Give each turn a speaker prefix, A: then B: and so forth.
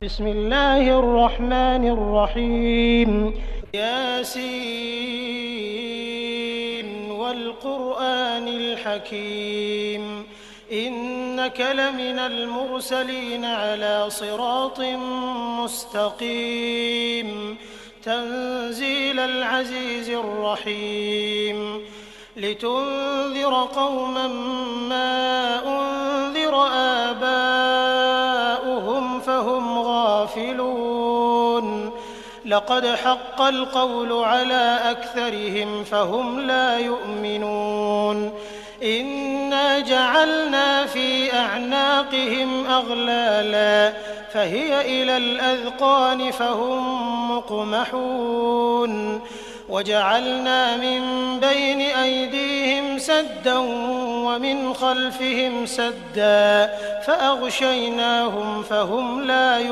A: بسم الله الرحمن الرحيم ياسين والقرآن الحكيم إنك لمن المرسلين على صراط مستقيم تنزيل العزيز الرحيم لتنذر قوما ما أنذر آباؤهم فهم غافلون لقد حق القول على أكثرهم فهم لا يؤمنون إنا جعلنا في أعناقهم أغلالا فهي إلى الأذقان فهم مقمحون وجعلنا من بين أيديهم سدا ومن خلفهم سدا فأغشيناهم فهم لا يبصرون